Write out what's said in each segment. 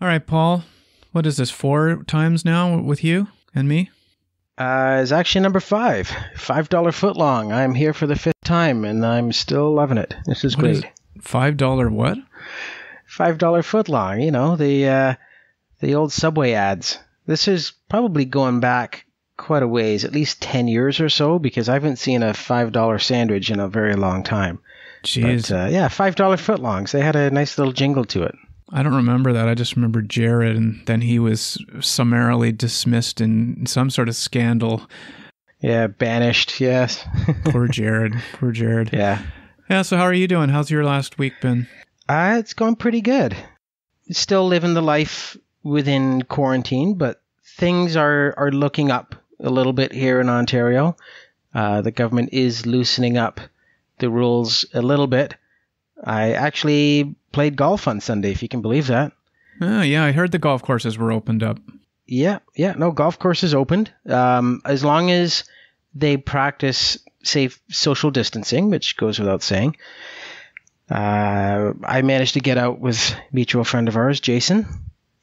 All right, Paul. What is this, 4 times now with you and me? It's actually number 5. $5 footlong. I'm here for the 5th time, and I'm still loving it. This is great. $5 what? $5 footlong. You know, the old Subway ads. This is probably going back quite a ways, at least 10 years or so, because I haven't seen a $5 sandwich in a very long time. Jeez. But, yeah, $5 footlongs. They had a nice little jingle to it. I don't remember that. I just remember Jared, and then he was summarily dismissed in some sort of scandal. Yeah, banished, yes. Poor Jared. Poor Jared. Yeah. Yeah, so how are you doing? How's your last week been? It's going pretty good. Still living the life within quarantine, but things are looking up a little bit here in Ontario. The government is loosening up the rules a little bit. I actually played golf on Sunday, if you can believe that. Oh, yeah, I heard the golf courses were opened up. Yeah, no, golf courses opened. As long as they practice safe social distancing, which goes without saying. I managed to get out with a mutual friend of ours, Jason,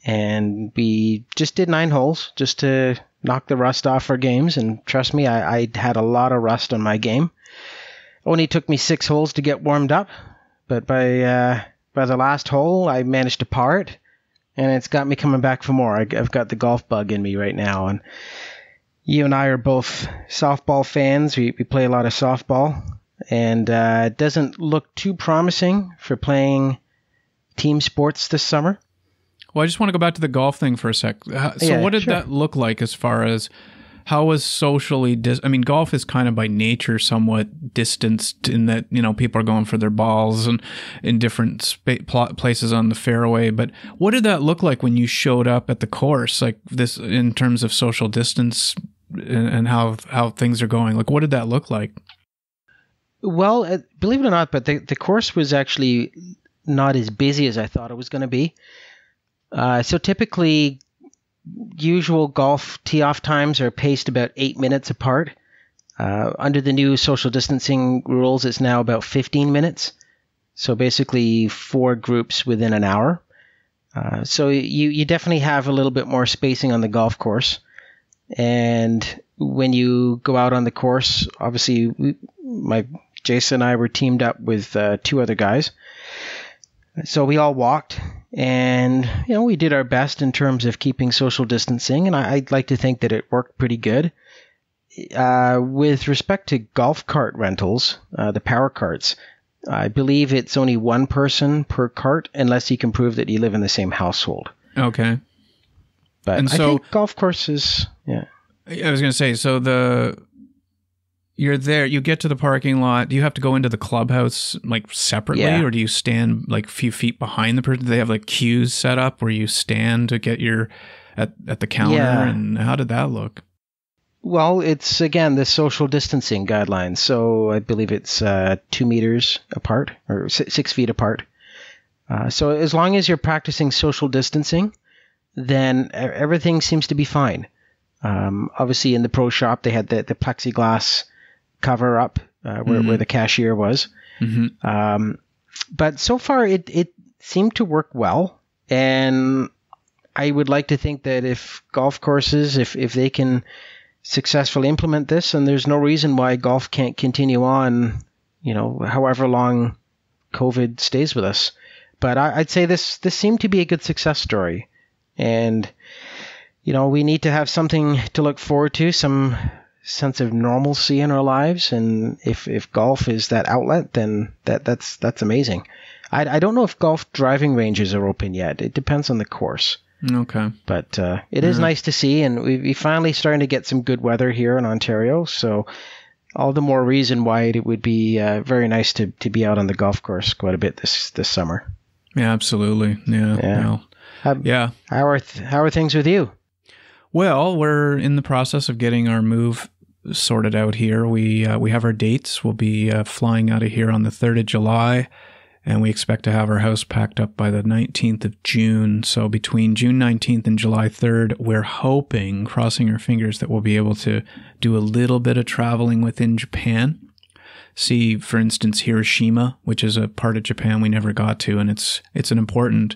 and we just did 9 holes just to knock the rust off our games. And trust me, I had a lot of rust on my game. Only took me 6 holes to get warmed up, but by the last hole, I managed to par it, and it's got me coming back for more. I've got the golf bug in me right now, and you and I are both softball fans. We play a lot of softball, and it doesn't look too promising for playing team sports this summer. Well, I just want to go back to the golf thing for a sec. So what did that look like as far as how was socially I mean, golf is kind of by nature somewhat distanced in that, you know, people are going for their balls and in different places on the fairway. But what did that look like when you showed up at the course, like this, in terms of social distance and how things are going? Like, what did that look like? Well, believe it or not, but the course was actually not as busy as I thought it was going to be. So typically, usual golf tee-off times are paced about 8 minutes apart. Under the new social distancing rules, it's now about 15 minutes. So basically 4 groups within an hour. So you definitely have a little bit more spacing on the golf course. And when you go out on the course, obviously Jason and I were teamed up with 2 other guys. So we all walked, and you know, we did our best in terms of keeping social distancing, and I'd like to think that it worked pretty good. With respect to golf cart rentals, the power carts, I believe it's only 1 person per cart, unless you can prove that you live in the same household. Okay. But I think golf courses, yeah. I was going to say, so you're there, you get to the parking lot. Do you have to go into the clubhouse like separately, or do you stand like a few feet behind the person? Do they have like queues set up where you stand to get your at the counter? Yeah. And how did that look? Well, it's again the social distancing guidelines. So I believe it's 2 meters apart or 6 feet apart. So as long as you're practicing social distancing, then everything seems to be fine. Obviously, in the pro shop, they had the plexiglass cover up where the cashier was. Mm-hmm. But so far, it seemed to work well. And I would like to think that if golf courses, if they can successfully implement this, and there's no reason why golf can't continue on, you know, however long COVID stays with us. But I'd say this seemed to be a good success story. And, you know, we need to have something to look forward to, some sense of normalcy in our lives. And if golf is that outlet, then that's amazing. I don't know if golf driving ranges are open yet. It depends on the course. Okay. But it is nice to see, and we finally starting to get some good weather here in Ontario. So all the more reason why it would be very nice to be out on the golf course quite a bit this summer. Yeah, absolutely. Yeah. Yeah. How are things with you? Well, we're in the process of getting our move sorted out here. We have our dates. We'll be flying out of here on the 3rd of July, and we expect to have our house packed up by the 19th of June. So between June 19th and July 3rd, we're hoping, crossing our fingers, that we'll be able to do a little bit of traveling within Japan. See, for instance, Hiroshima, which is a part of Japan we never got to, and it's an important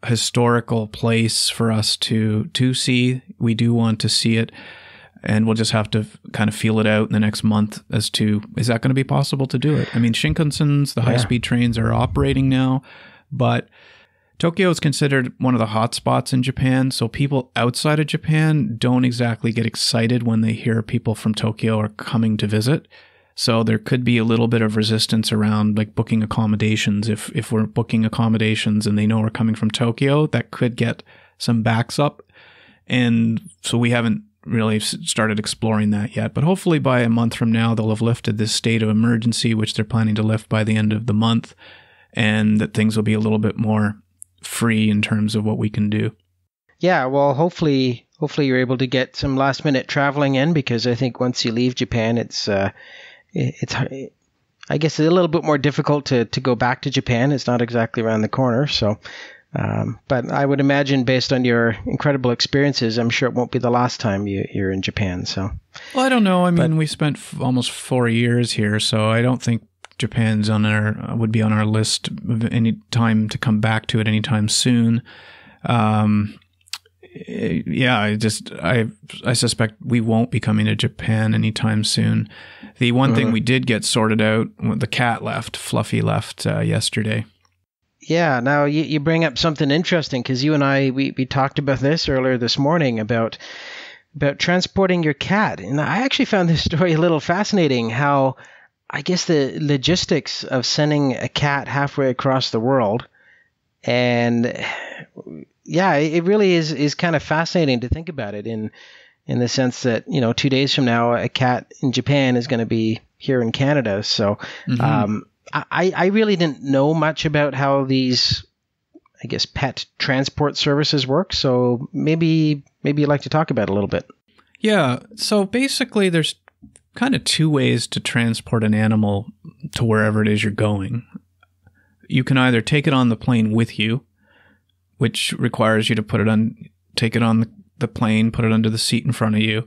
historical place for us to see. We do want to see it, and we'll just have to kind of feel it out in the next month as to, is that going to be possible to do it? I mean, Shinkansens, the high-speed trains are operating now, but Tokyo is considered one of the hot spots in Japan, so people outside of Japan don't exactly get excited when they hear people from Tokyo are coming to visit. So there could be a little bit of resistance around like booking accommodations. If we're booking accommodations and they know we're coming from Tokyo, that could get some backs up. And so we haven't really started exploring that yet. But hopefully by a month from now, they'll have lifted this state of emergency, which they're planning to lift by the end of the month, and that things will be a little bit more free in terms of what we can do. Yeah, well, hopefully you're able to get some last minute traveling in, because I think once you leave Japan, it's I guess it's a little bit more difficult to go back to Japan. It's not exactly around the corner. So, but I would imagine based on your incredible experiences, I'm sure it won't be the last time you're in Japan. So, well, I don't know. I mean, we spent almost 4 years here, so I don't think Japan's would be on our list of any time to come back to it anytime soon. I suspect we won't be coming to Japan anytime soon. The one thing we did get sorted out, the cat left, Fluffy left yesterday. Yeah, now you bring up something interesting, because you and I, we talked about this earlier this morning about transporting your cat. And I actually found this story a little fascinating, how I guess the logistics of sending a cat halfway across the world. And yeah, it really is kind of fascinating to think about it in the sense that, 2 days from now, a cat in Japan is going to be here in Canada. So I really didn't know much about how these, I guess, pet transport services work. So maybe you'd like to talk about it a little bit. Yeah. So basically there's kind of two ways to transport an animal to wherever it is you're going. You can either take it on the plane with you, which requires you to take it on the plane, put it under the seat in front of you.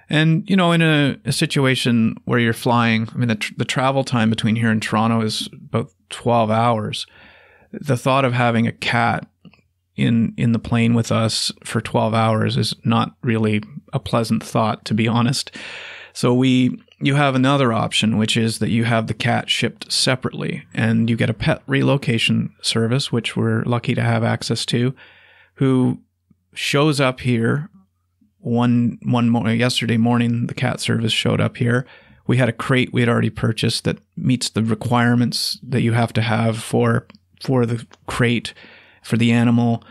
And, in a situation where you're flying, I mean, the travel time between here and Toronto is about 12 hours. The thought of having a cat in the plane with us for 12 hours is not really a pleasant thought, to be honest. So you have another option, which is that you have the cat shipped separately, and you get a pet relocation service, which we're lucky to have access to, who shows up here. Yesterday morning, the cat service showed up here. We had a crate we had already purchased that meets the requirements that you have to have for the crate, for the animal,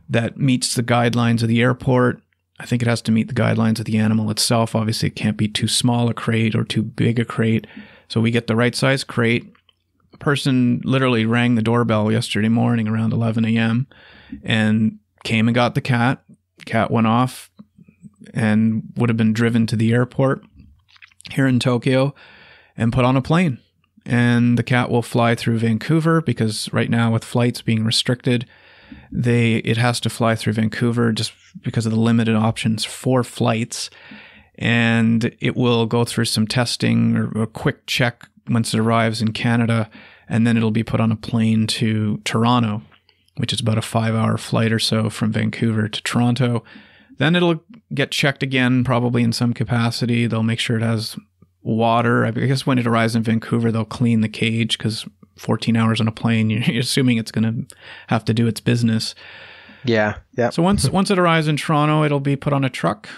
that meets the guidelines of the airport. I think it has to meet the guidelines of the animal itself. Obviously, it can't be too small a crate or too big a crate. So we get the right size crate. A person literally rang the doorbell yesterday morning around 11 a.m. and came and got the cat. Cat went off and would have been driven to the airport here in Tokyo and put on a plane. And the cat will fly through Vancouver, because right now with flights being restricted, it has to fly through Vancouver just because of the limited options for flights. And it will go through some testing or a quick check once it arrives in Canada, and then it'll be put on a plane to Toronto, which is about a 5-hour flight or so from Vancouver to Toronto. Then it'll get checked again, probably in some capacity. They'll make sure it has water. I guess when it arrives in Vancouver, they'll clean the cage, because 14 hours on a plane, you're assuming it's going to have to do its business. Yeah. So once it arrives in Toronto, it'll be put on a truck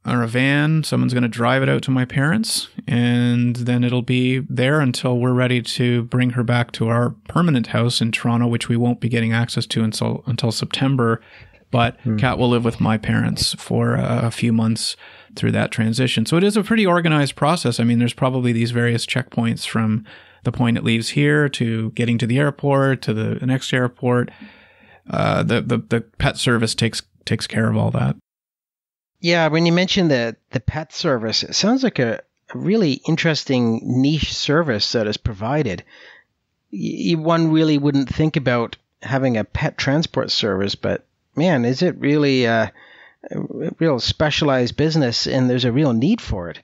or a van. Someone's going to drive it out to my parents, and then it'll be there until we're ready to bring her back to our permanent house in Toronto, which we won't be getting access to until September. But Kat will live with my parents for a few months through that transition. So it is a pretty organized process. I mean, there's probably these various checkpoints from the point it leaves here to getting to the airport to the next airport. The pet service takes care of all that. Yeah, when you mentioned the pet service, it sounds like a really interesting niche service that is provided. One really wouldn't think about having a pet transport service, but man, is it really a real specialized business, and there's a real need for it.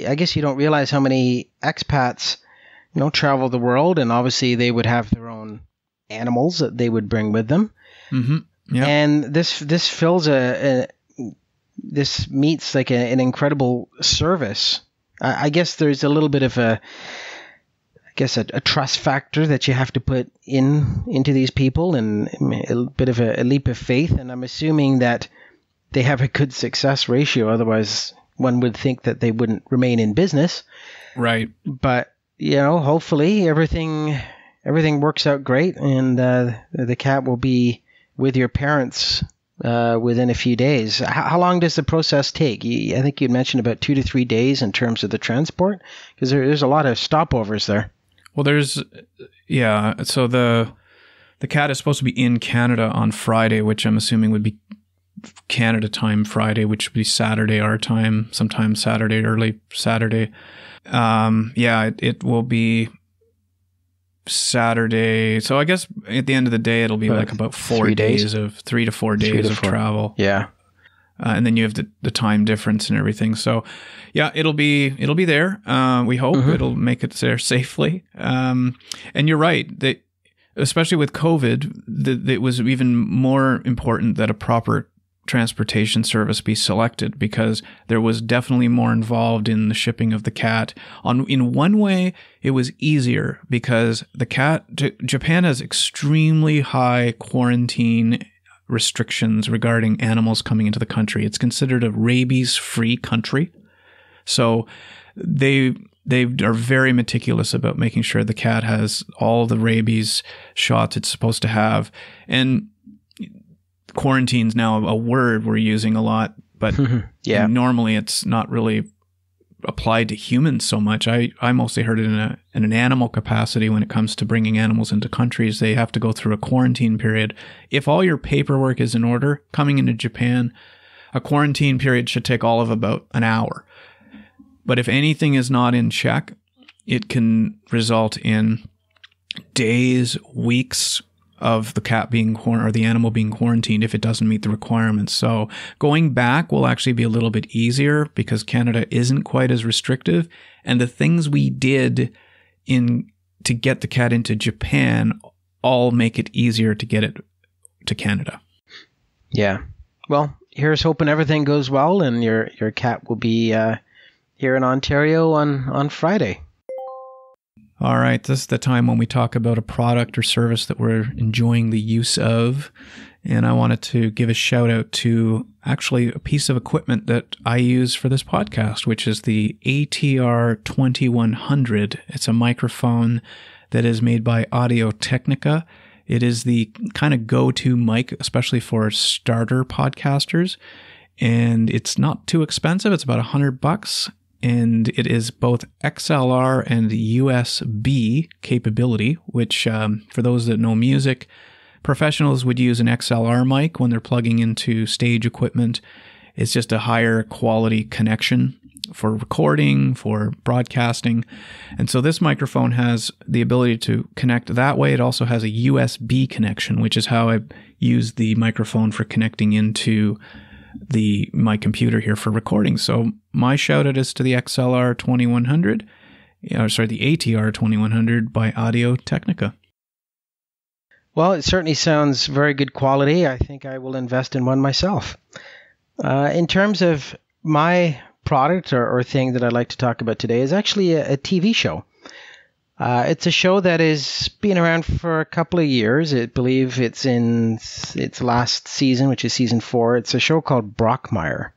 I guess you don't realize how many expats, travel the world, and obviously they would have their own animals that they would bring with them. Mm-hmm. Yeah. And this fills this meets like an incredible service. I guess there's a little bit of a trust factor that you have to put into these people, and a bit of a leap of faith. And I'm assuming that they have a good success ratio. Otherwise, one would think that they wouldn't remain in business. Right. But, hopefully everything works out great, and the cat will be with your parents within a few days. How long does the process take? I think you mentioned about 2 to 3 days in terms of the transport, because there's a lot of stopovers there. Well, so the cat is supposed to be in Canada on Friday, which I'm assuming would be Canada time Friday, which would be Saturday our time, sometime Saturday, early Saturday. It will be Saturday. So I guess at the end of the day, it'll be like about 3 to 4 days of travel. Yeah. And then you have the time difference and everything. So yeah, it'll be there. We hope it'll make it there safely. And you're right that especially with COVID, it was even more important that a proper transportation service be selected, because there was definitely more involved in the shipping of the cat. In one way, it was easier because Japan has extremely high quarantine restrictions regarding animals coming into the country. It's considered a rabies-free country. So they are very meticulous about making sure the cat has all the rabies shots it's supposed to have. And quarantine's now a word we're using a lot, but normally it's not really applied to humans so much. I mostly heard it in an animal capacity. When it comes to bringing animals into countries, they have to go through a quarantine period. If all your paperwork is in order, coming into Japan, a quarantine period should take all of about an hour. But if anything is not in check, it can result in days, weeks of the cat being or the animal being quarantined if it doesn't meet the requirements. So going back will actually be a little bit easier because Canada isn't quite as restrictive, and the things we did to get the cat into Japan all make it easier to get it to Canada. Yeah. Well, here's hoping everything goes well and your cat will be here in Ontario on Friday. All right, this is the time when we talk about a product or service that we're enjoying the use of. And I wanted to give a shout out to actually a piece of equipment that I use for this podcast, which is the ATR 2100. It's a microphone that is made by Technica. It is the kind of go-to mic, especially for starter podcasters. And it's not too expensive. It's about $100. And it is both XLR and USB capability, which for those that know music, professionals would use an XLR mic when they're plugging into stage equipment. It's just a higher quality connection for recording, for broadcasting. And so this microphone has the ability to connect that way. It also has a USB connection, which is how I use the microphone for connecting into my computer here for recording. So my shout out is to the XLR 2100, the ATR 2100 by Technica. Well, it certainly sounds very good quality. I think I will invest in one myself. In terms of my product or thing that I'd like to talk about today is actually a TV show. It's a show that has been around for a couple of years. I believe it's in its last season, which is season 4. It's a show called Brockmire.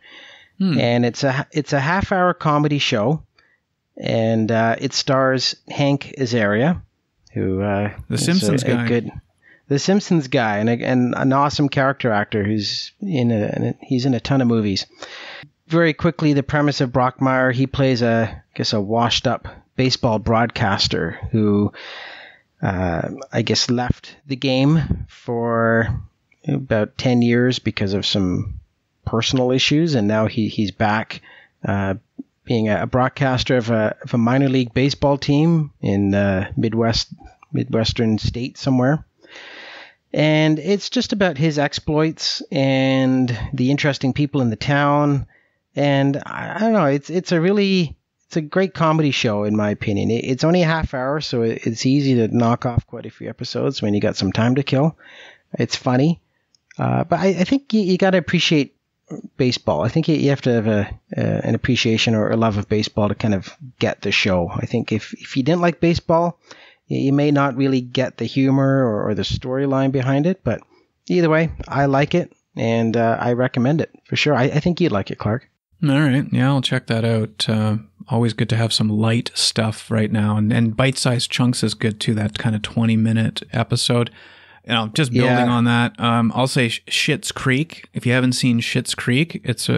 And it's a half-hour comedy show. And it stars Hank Azaria, who the Simpsons guy. The Simpsons guy, and an awesome character actor who's he's in a ton of movies. Very quickly, the premise of Brockmire, he plays a washed-up baseball broadcaster who, left the game for about 10 years because of some personal issues, and now he's back being a broadcaster of a minor league baseball team in Midwestern state somewhere. And it's just about his exploits and the interesting people in the town. And I don't know, it's a great comedy show in my opinion. It's only a half hour, so it's easy to knock off quite a few episodes when you got some time to kill. It's funny. But I think you got to appreciate baseball. I think you have to have an appreciation or a love of baseball to kind of get the show. I think if you didn't like baseball, you may not really get the humor or the storyline behind it. But either way, I like it, and I recommend it for sure. I think you'd like it, Clark. All right. Yeah, I'll check that out. Always good to have some light stuff right now. And bite-sized chunks is good too, that kind of 20-minute episode. Just building on that, I'll say Schitt's Creek. If you haven't seen Schitt's Creek, it's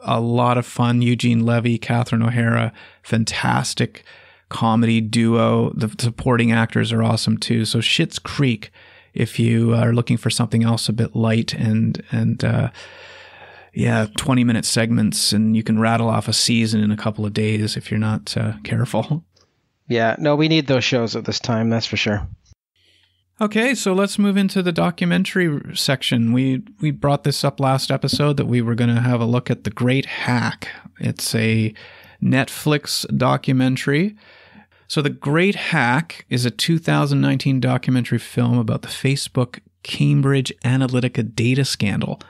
a lot of fun. Eugene Levy, Catherine O'Hara, fantastic comedy duo. The supporting actors are awesome too. So Schitt's Creek, if you are looking for something else a bit light and 20-minute segments, and you can rattle off a season in a couple of days if you're not careful. Yeah, no, we need those shows at this time, that's for sure. Okay, so let's move into the documentary section. We brought this up last episode that we were going to have a look at The Great Hack. It's a Netflix documentary. So The Great Hack is a 2019 documentary film about the Facebook Cambridge Analytica data scandal.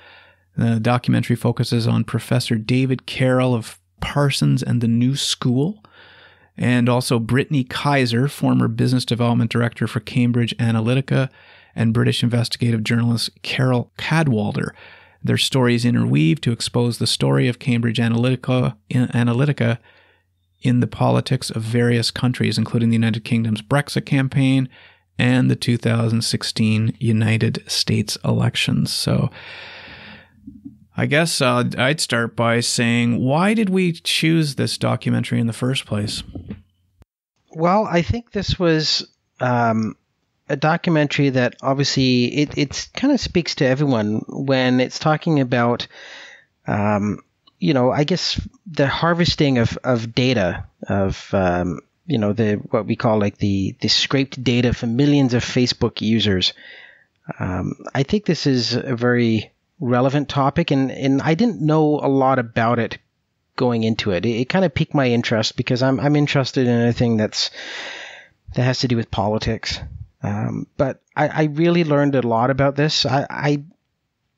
The documentary focuses on Professor David Carroll of Parsons and the New School, and also Brittany Kaiser, former business development director for Cambridge Analytica, and British investigative journalist Carroll Cadwalder. Their stories interweave to expose the story of Cambridge Analytica in the politics of various countries, including the United Kingdom's Brexit campaign and the 2016 United States elections. So I guess I'd start by saying, why did we choose this documentary in the first place? Well, I think this was a documentary that obviously it kind of speaks to everyone when it's talking about, I guess the harvesting of data, of what we call like the scraped data from millions of Facebook users. I think this is a very relevant topic, and I didn't know a lot about it going into it. It kind of piqued my interest because I'm interested in anything that has to do with politics. But I really learned a lot about this. I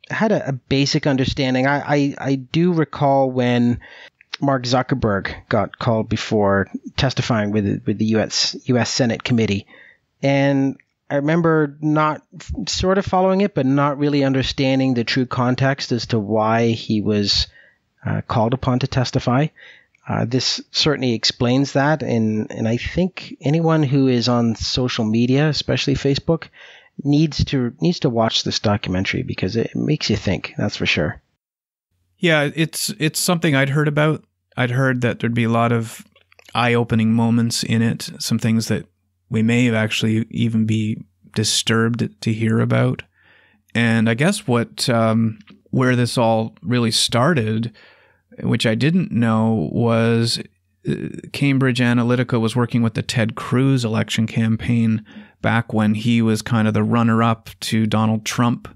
had a basic understanding. I do recall when Mark Zuckerberg got called before testifying with the U.S. Senate committee, and I remember not sort of following it, but not really understanding the true context as to why he was called upon to testify. This certainly explains that, and I think anyone who is on social media, especially Facebook, needs to watch this documentary because it makes you think. That's for sure. Yeah, it's something I'd heard about. I'd heard that there'd be a lot of eye-opening moments in it, some things that we may have actually even be disturbed to hear about. And I guess where this all really started, which I didn't know, was Cambridge Analytica was working with the Ted Cruz election campaign back when he was kind of the runner-up to Donald Trump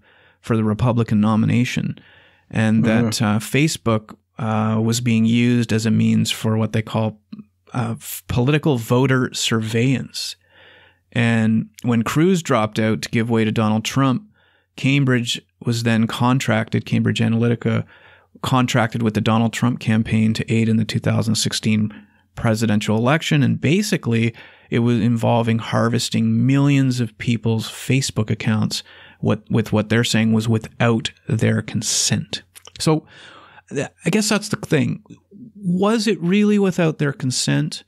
for the Republican nomination. And that Facebook was being used as a means for what they call political voter surveillance. And when Cruz dropped out to give way to Donald Trump, Cambridge Analytica contracted with the Donald Trump campaign to aid in the 2016 presidential election. And basically, it was involving harvesting millions of people's Facebook accounts with what they're saying was without their consent. So I guess that's the thing. Was it really without their consent?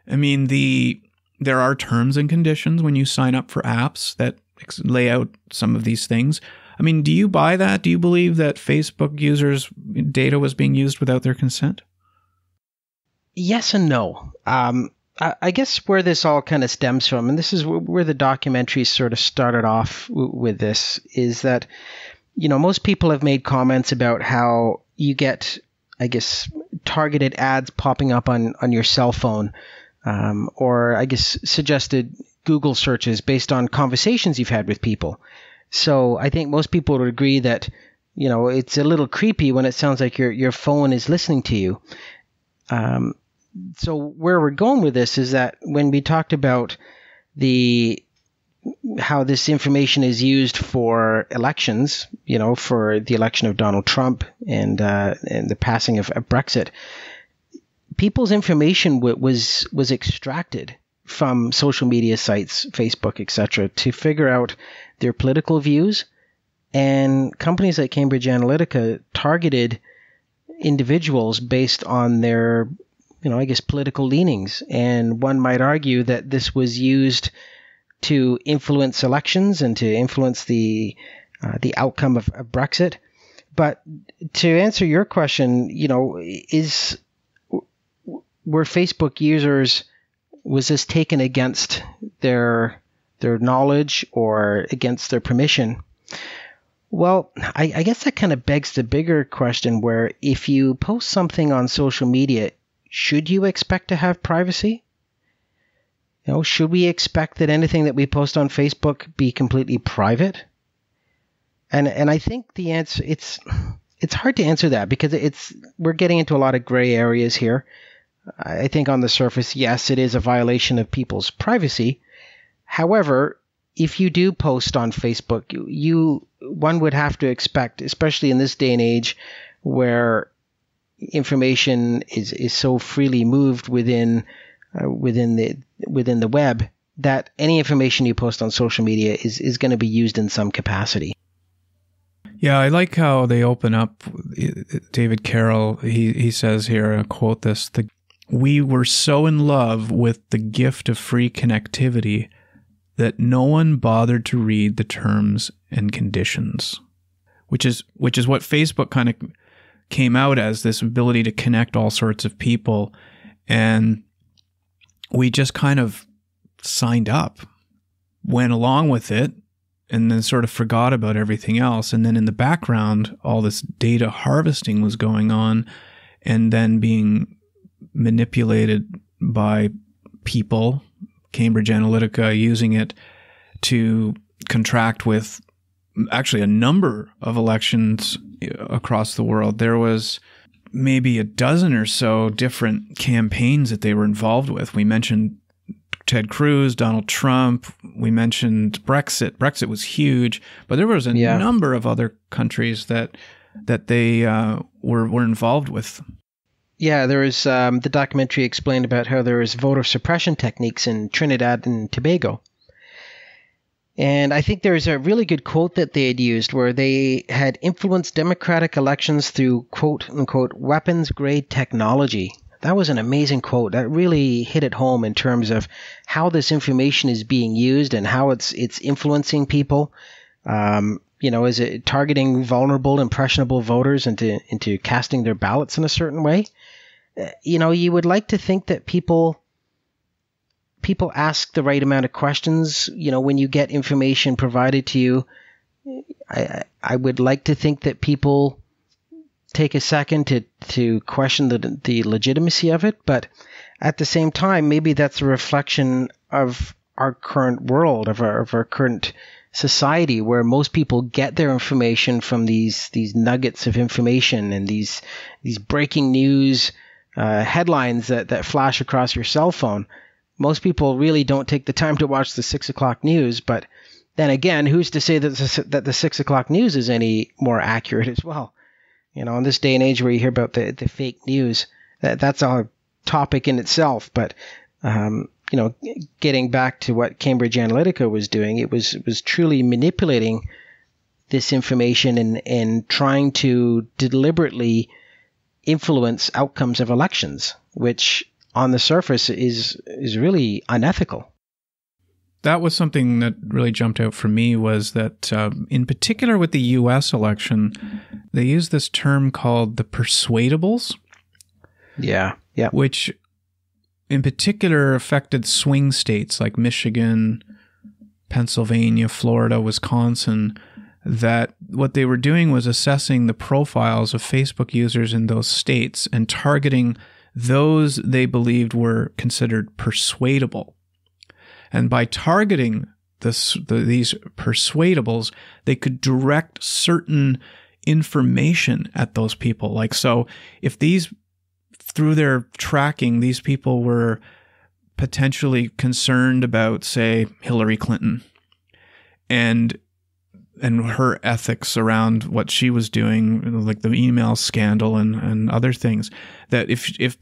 I mean, there are terms and conditions when you sign up for apps that lay out some of these things. I mean, do you buy that? Do you believe that Facebook users' data was being used without their consent? Yes and no. I guess where this all kind of stems from, and this is where the documentary sort of started off with this, is that, most people have made comments about how you get, I guess, targeted ads popping up on your cell phone, or I guess suggested Google searches based on conversations you've had with people. So I think most people would agree that, it's a little creepy when it sounds like your phone is listening to you. So where we're going with this is that when we talked about the how this information is used for elections, for the election of Donald Trump and the passing of Brexit. People's information was extracted from social media sites, Facebook, etc., to figure out their political views. And companies like Cambridge Analytica targeted individuals based on their, political leanings. And one might argue that this was used to influence elections and to influence the outcome of Brexit. But to answer your question, were Facebook users, was this taken against their knowledge or against their permission? Well, I guess that kind of begs the bigger question, where if you post something on social media, should you expect to have privacy? Should we expect that anything that we post on Facebook be completely private? And I think the answer, it's hard to answer that, because we're getting into a lot of gray areas here. I think on the surface, yes, it is a violation of people's privacy. However, if you do post on Facebook, one would have to expect, especially in this day and age where information is so freely moved within the web, that any information you post on social media is going to be used in some capacity. Yeah, I like how they open up. David Carroll, he says here, and I'll quote this, "We were so in love with the gift of free connectivity that no one bothered to read the terms and conditions," which is what Facebook kind of came out as, this ability to connect all sorts of people. And we just kind of signed up, went along with it, and then sort of forgot about everything else. And then in the background, all this data harvesting was going on and then being manipulated by people, Cambridge Analytica using it to contract with actually a number of elections across the world. There was maybe a dozen or so different campaigns that they were involved with. We mentioned Ted Cruz, Donald Trump. We mentioned Brexit. Brexit was huge, but there was a number of other countries that they were involved with. Yeah, there was the documentary explained about how there was voter suppression techniques in Trinidad and Tobago. And I think there's a really good quote that they had used where they had influenced democratic elections through quote-unquote weapons-grade technology. That was an amazing quote. That really hit it home in terms of how this information is being used and how it's influencing people. Is it targeting vulnerable, impressionable voters into casting their ballots in a certain way? You would like to think that people ask the right amount of questions. When you get information provided to you, I would like to think that people take a second to question the legitimacy of it. But at the same time, maybe that's a reflection of our current world, of our current society, where most people get their information from these nuggets of information and these breaking news headlines that flash across your cell phone. Most people really don't take the time to watch the 6 o'clock news, but then again, who's to say that the 6 o'clock news is any more accurate as well? In this day and age where you hear about the fake news, that's a topic in itself. But getting back to what Cambridge Analytica was doing, it was truly manipulating this information and trying to deliberately influence outcomes of elections, which on the surface is really unethical. That was something that really jumped out for me, was that in particular with the U.S. election, they used this term called the persuadables. Yeah. Which in particular affected swing states like Michigan, Pennsylvania, Florida, Wisconsin, that what they were doing was assessing the profiles of Facebook users in those states and targeting those they believed were considered persuadable. And by targeting these persuadables, they could direct certain information at those people. Like, so if through their tracking, these people were potentially concerned about, say, Hillary Clinton, and her ethics around what she was doing, like the email scandal and other things, that if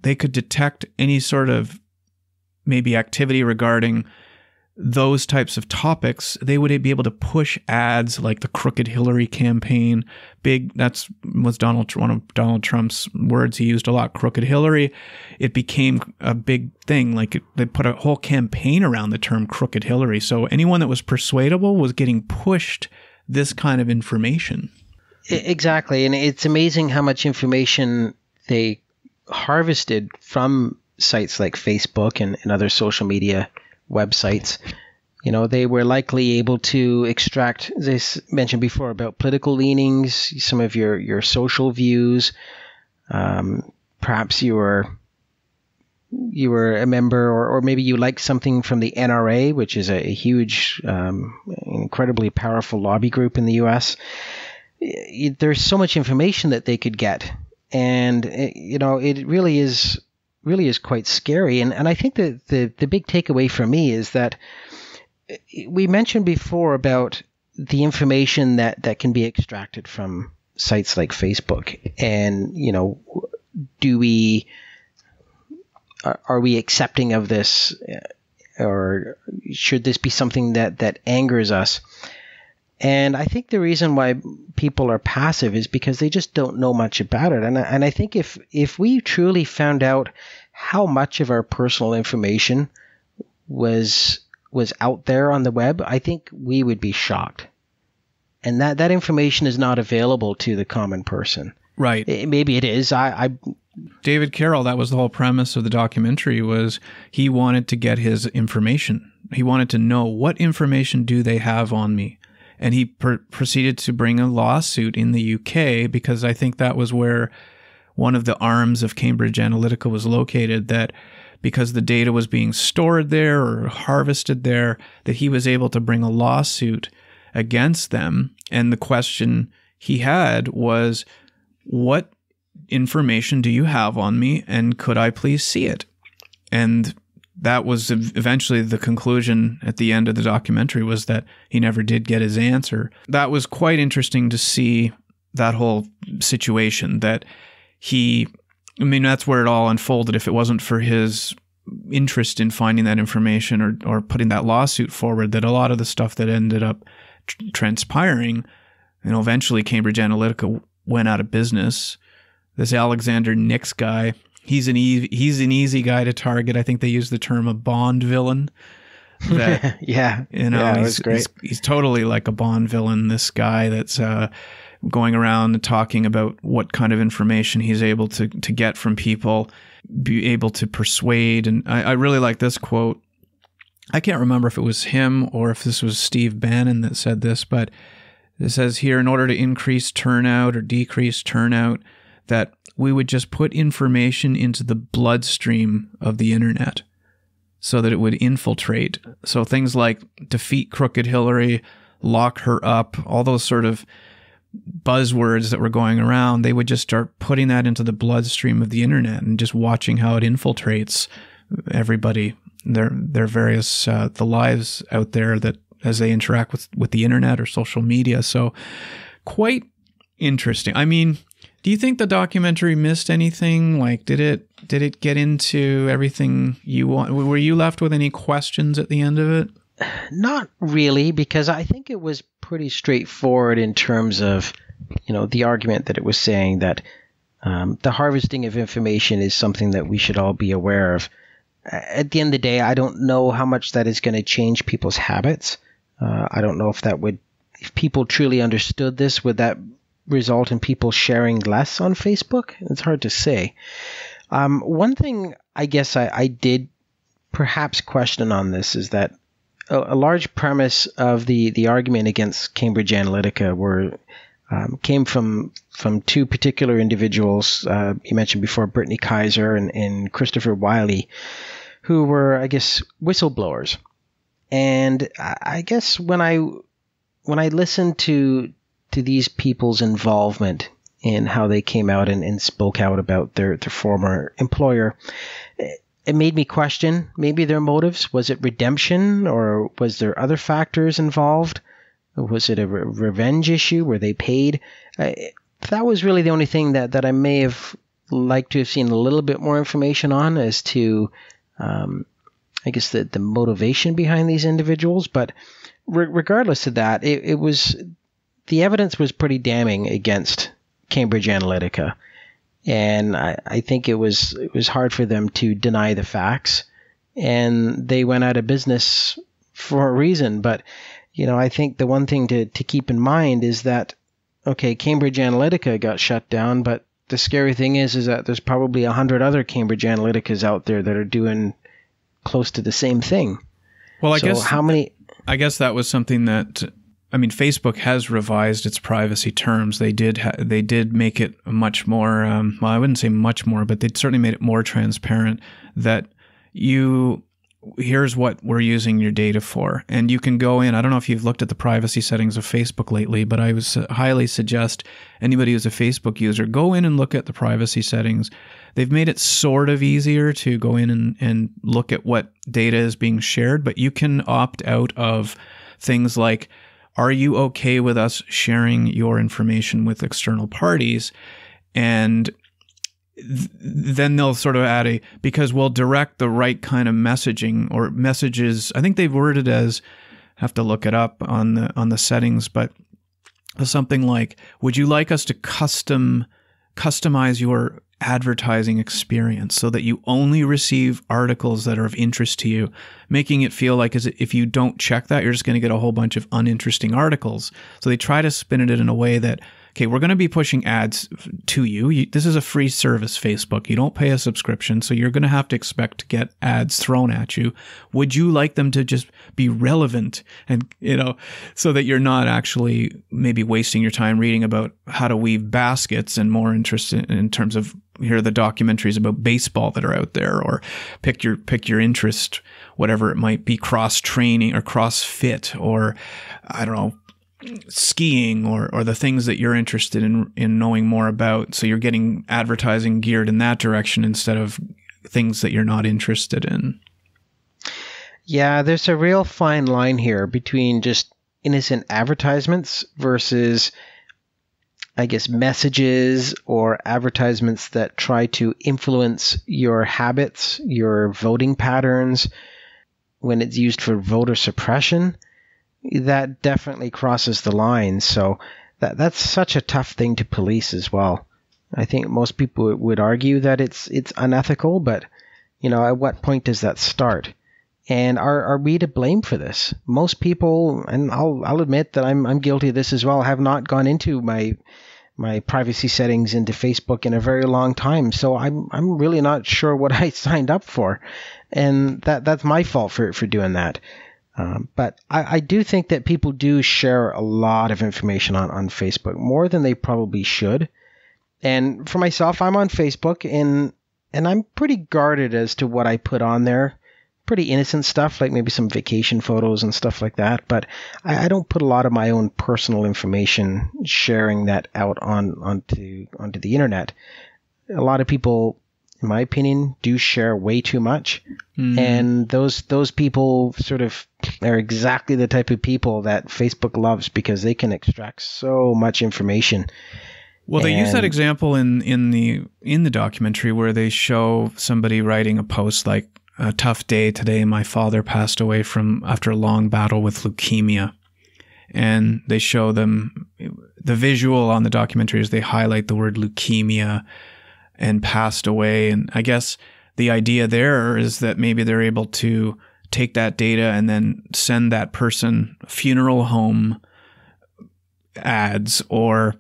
they could detect any sort of maybe activity regarding those types of topics, they would be able to push ads like the Crooked Hillary campaign. Was one of Donald Trump's words he used a lot, Crooked Hillary. It became a big thing. Like they put a whole campaign around the term Crooked Hillary. So anyone that was persuadable was getting pushed this kind of information. Exactly. And it's amazing how much information they harvested from sites like Facebook and other social media websites. You know, they were likely able to extract, as I mentioned before, about political leanings, some of your social views. Perhaps you were a member, or maybe you liked something from the NRA, which is a huge, incredibly powerful lobby group in the U.S. There's so much information that they could get, and it really is quite scary. And I think that the big takeaway for me is that we mentioned before about the information that can be extracted from sites like Facebook. And, are we accepting of this, or should this be something that angers us? And I think the reason why people are passive is because they just don't know much about it. And I think if we truly found out how much of our personal information was out there on the web, I think we would be shocked. And that information is not available to the common person. Right. Maybe it is. David Carroll, that was the whole premise of the documentary, was he wanted to get his information. He wanted to know, what information do they have on me? And he proceeded to bring a lawsuit in the UK, because I think that was where one of the arms of Cambridge Analytica was located, that because the data was being stored there or harvested there, that he was able to bring a lawsuit against them. And the question he had was, what information do you have on me, and could I please see it? And that was eventually the conclusion at the end of the documentary, was that he never did get his answer. That was quite interesting to see, that whole situation, that that's where it all unfolded. If it wasn't for his interest in finding that information or putting that lawsuit forward, that a lot of the stuff that ended up transpiring, eventually Cambridge Analytica went out of business. This Alexander Nix guy, he's an easy guy to target. I think they use the term a Bond villain. That, yeah, it was great. He's totally like a Bond villain. This guy that's going around and talking about what kind of information he's able to get from people, be able to persuade. And I really like this quote. I can't remember if it was him or if this was Steve Bannon that said this, but it says here, in order to increase turnout or decrease turnout, that we would just put information into the bloodstream of the internet so that it would infiltrate. So things like defeat Crooked Hillary, lock her up, all those sort of buzzwords that were going around, they would just start putting that into the bloodstream of the internet and just watching how it infiltrates everybody, their various, the lives out there that as they interact with the internet or social media. So quite interesting. I mean, do you think the documentary missed anything? Like, did it get into everything you want? Were you left with any questions at the end of it? Not really, because I think it was pretty straightforward in terms of, the argument that it was saying that the harvesting of information is something that we should all be aware of. At the end of the day, I don't know how much that is going to change people's habits. I don't know if people truly understood this, would that result in people sharing less on Facebook? It's hard to say. One thing I guess I did perhaps question on this is that a large premise of the argument against Cambridge Analytica came from two particular individuals. You mentioned before Brittany Kaiser and Christopher Wiley, who were, I guess, whistleblowers. And I guess when I listened to these people's involvement in how they came out and spoke out about their former employer, it made me question maybe their motives. Was it redemption, or was there other factors involved? Was it a revenge issue? Were they paid? That was really the only thing that I may have liked to have seen a little bit more information on, as to, I guess, the motivation behind these individuals. But regardless of that, it was, the evidence was pretty damning against Cambridge Analytica. And I think it was hard for them to deny the facts, and they went out of business for a reason. But, I think the one thing to keep in mind is that, okay, Cambridge Analytica got shut down, but the scary thing is that there's probably 100 other Cambridge Analyticas out there that are doing close to the same thing. Well, I guess that was something that, Facebook has revised its privacy terms. They did make it much more, well, I wouldn't say much more, but they certainly made it more transparent that here's what we're using your data for. And you can go in, I don't know if you've looked at the privacy settings of Facebook lately, but I would highly suggest anybody who's a Facebook user, go in and look at the privacy settings. They've made it sort of easier to go in and look at what data is being shared, but you can opt out of things like, are you okay with us sharing your information with external parties? And then they'll sort of add because we'll direct the right kind of messaging or messages. I think they've worded as, have to look it up on the settings, but something like, would you like us to customize your advertising experience so that you only receive articles that are of interest to you, making it feel like as if you don't check that, you're just going to get a whole bunch of uninteresting articles. So they try to spin it in a way that, okay, we're going to be pushing ads to you. This is a free service, Facebook. You don't pay a subscription, so you're going to have to expect to get ads thrown at you. Would you like them to just be relevant and, so that you're not actually maybe wasting your time reading about how to weave baskets and more interested in terms of, here are the documentaries about baseball that are out there, or pick your interest, whatever it might be, cross training or CrossFit, or I don't know, skiing, or the things that you're interested in knowing more about. So you're getting advertising geared in that direction instead of things that you're not interested in. Yeah, there's a real fine line here between just innocent advertisements versus, I guess, messages or advertisements that try to influence your habits, your voting patterns, when it's used for voter suppression. That definitely crosses the line. So that's such a tough thing to police as well. I think most people would argue that it's unethical, but at what point does that start? And are we to blame for this? Most people, and I'll admit that I'm guilty of this as well, have not gone into my privacy settings into Facebook in a very long time. So I'm really not sure what I signed up for, and that's my fault for doing that. But I do think that people do share a lot of information on Facebook, more than they probably should. And for myself, I'm on Facebook, and I'm pretty guarded as to what I put on there. Pretty innocent stuff, like maybe some vacation photos and stuff like that. But I don't put a lot of my own personal information, sharing that out onto the internet. A lot of people, in my opinion, do share way too much. And those people sort of are exactly the type of people that Facebook loves, because they can extract so much information. Well, they use that example in the documentary where they show somebody writing a post like, a tough day today, my father passed away after a long battle with leukemia. And they show them, the visual on the documentary is they highlight the word leukemia and passed away. And I guess the idea there is that maybe they're able to take that data and then send that person funeral home ads, or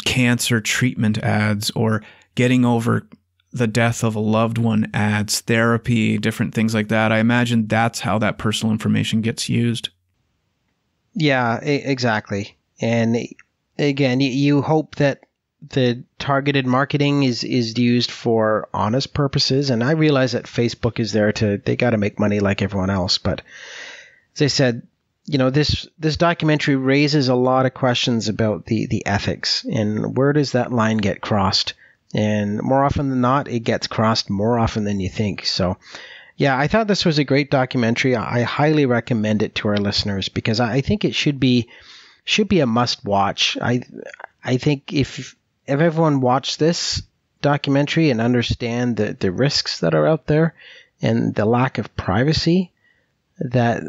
cancer treatment ads, or getting over the death of a loved one ads, therapy, different things like that. I imagine that's how that personal information gets used. Yeah, exactly. And again, you hope that the targeted marketing is used for honest purposes. And I realize that Facebook is there they got to make money like everyone else. But as I said, this documentary raises a lot of questions about the ethics, and where does that line get crossed? And more often than not, it gets crossed more often than you think. So, yeah, I thought this was a great documentary. I highly recommend it to our listeners because I think it should be a must watch. I think if everyone watched this documentary and understand the risks that are out there and the lack of privacy that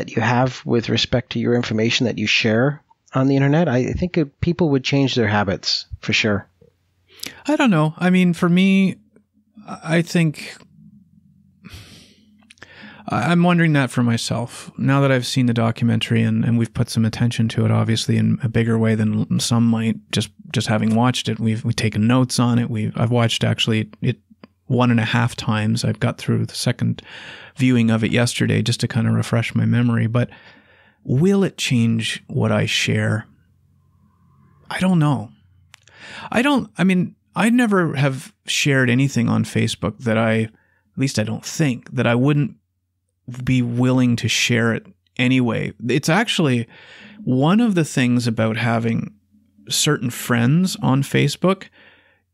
you have with respect to your information that you share on the internet, I think people would change their habits for sure. I don't know. I mean, for me, I think I'm wondering that for myself. Now that I've seen the documentary and we've put some attention to it, obviously in a bigger way than some might, just having watched it, we've taken notes on it. I've watched actually it 1.5 times. I've got through the second viewing of it yesterday just to kind of refresh my memory. But will it change what I share? I don't know. I mean, I never have shared anything on Facebook that at least I don't think, that I wouldn't be willing to share it anyway. It's actually one of the things about having certain friends on Facebook,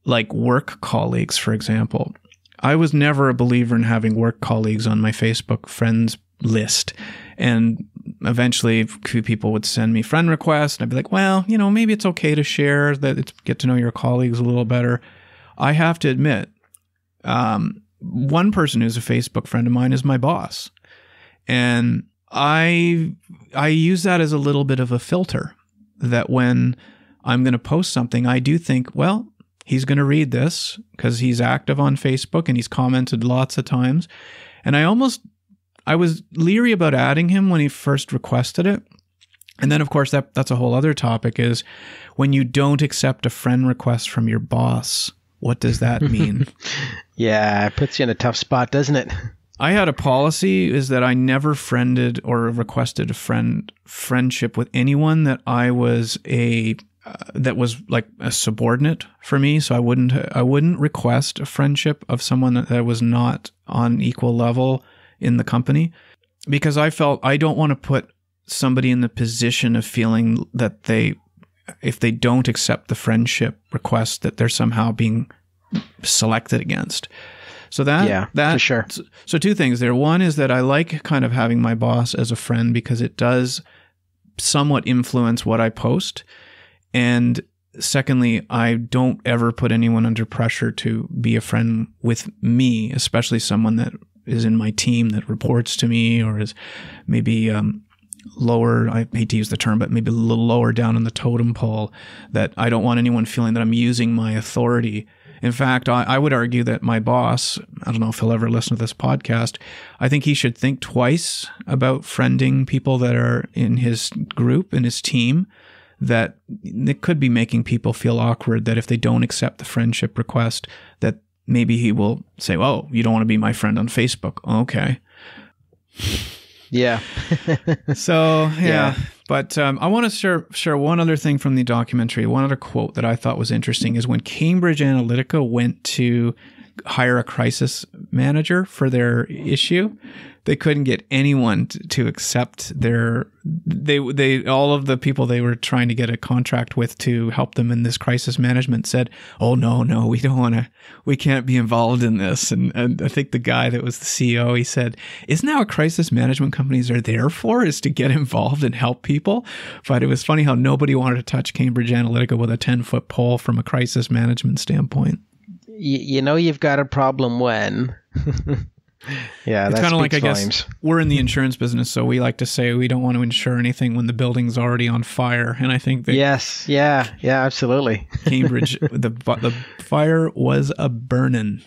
like work colleagues, for example. I was never a believer in having work colleagues on my Facebook friends list. And eventually people would send me friend requests and I'd be like, well, maybe it's okay to share that, get to know your colleagues a little better. I have to admit, one person who's a Facebook friend of mine is my boss. And I use that as a little bit of a filter, that when I'm going to post something, I do think, well, he's going to read this because he's active on Facebook and he's commented lots of times. And I was leery about adding him when he first requested it. And then, of course, that's a whole other topic, is when you don't accept a friend request from your boss, what does that mean? Yeah, it puts you in a tough spot, doesn't it? I had a policy is that I never friended or requested a friendship with anyone that I was that was like a subordinate for me. So I wouldn't request a friendship of someone that was not on equal level in the company, because I felt I don't want to put somebody in the position of feeling that if they don't accept the friendship request, that they're somehow being selected against. So that for sure. So two things there. One is that I like kind of having my boss as a friend because it does somewhat influence what I post. And secondly, I don't ever put anyone under pressure to be a friend with me, especially someone that is in my team that reports to me or is maybe lower, I hate to use the term, but maybe a little lower down in the totem pole, that I don't want anyone feeling that I'm using my authority. In fact, I would argue that my boss, I don't know if he'll ever listen to this podcast, I think he should think twice about friending people that are in his group, in his team, that it could be making people feel awkward, that if they don't accept the friendship request, that maybe he will say, oh, you don't want to be my friend on Facebook. Okay. Yeah. So, yeah. But I want to share one other thing from the documentary. One other quote that I thought was interesting is when Cambridge Analytica went to hire a crisis manager for their issue, they couldn't get anyone to accept all of the people they were trying to get a contract with to help them in this crisis management said, oh, no, we can't be involved in this. And I think the guy that was the CEO, he said, isn't that what crisis management companies are there for, is to get involved and help people? But it was funny how nobody wanted to touch Cambridge Analytica with a 10-foot pole from a crisis management standpoint. You've got a problem when... Yeah, it's kind of like, I guess, we're in the insurance business, so we like to say we don't want to insure anything when the building's already on fire. And I think that yeah, absolutely. Cambridge, the fire was a burning.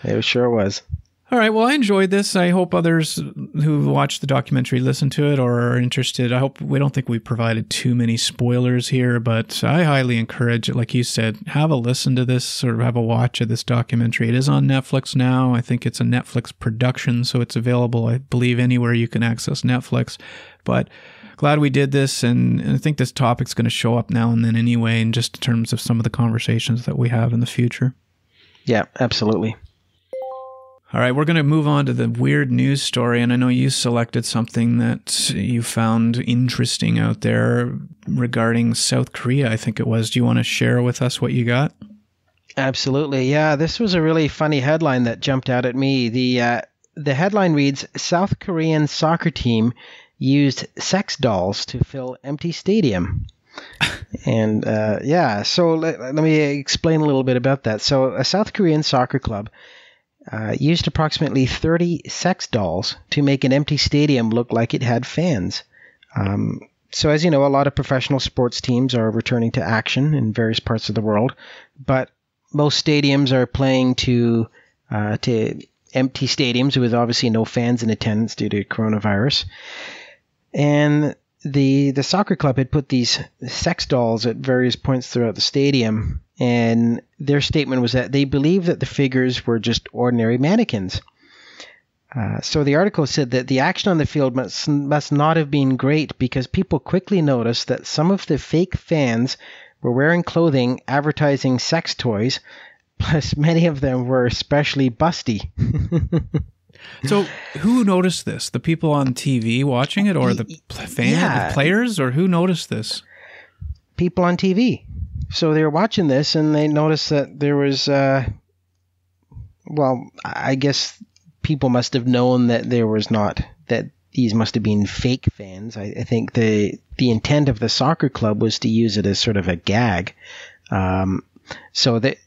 It sure was. All right. Well, I enjoyed this. I hope others who watched the documentary listen to it or are interested. We don't think we provided too many spoilers here, but I highly encourage it. Like you said, have a listen to this or have a watch of this documentary. It is on Netflix now. I think it's a Netflix production, so it's available, I believe, anywhere you can access Netflix. But glad we did this, and I think this topic's going to show up now and then anyway, in just in terms of some of the conversations that we have in the future. Yeah, absolutely. All right, we're going to move on to the weird news story, and I know you selected something that you found interesting out there regarding South Korea, I think it was. Do you want to share with us what you got? Absolutely. Yeah, this was a really funny headline that jumped out at me. The headline reads, South Korean soccer team used sex dolls to fill empty stadium. And so let me explain a little bit about that. So a South Korean soccer club used approximately 30 sex dolls to make an empty stadium look like it had fans. So as you know, a lot of professional sports teams are returning to action in various parts of the world, but most stadiums are playing to empty stadiums with obviously no fans in attendance due to coronavirus. And the soccer club had put these sex dolls at various points throughout the stadium, and their statement was that they believe that the figures were just ordinary mannequins. So the article said that the action on the field must not have been great because people quickly noticed that some of the fake fans were wearing clothing advertising sex toys, plus many of them were especially busty. So who noticed this? The people on TV watching it, or the players, or who noticed this? People on TV. So they were watching this and they noticed that there was, I guess people must have known that that these must have been fake fans. I think the intent of the soccer club was to use it as sort of a gag. So that,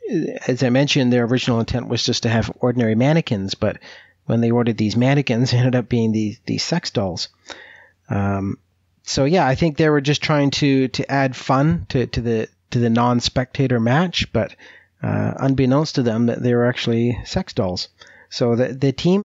as I mentioned, their original intent was just to have ordinary mannequins, but when they ordered these mannequins, it ended up being these sex dolls. I think they were just trying to add fun to the non-spectator match, but unbeknownst to them, that they were actually sex dolls. So the team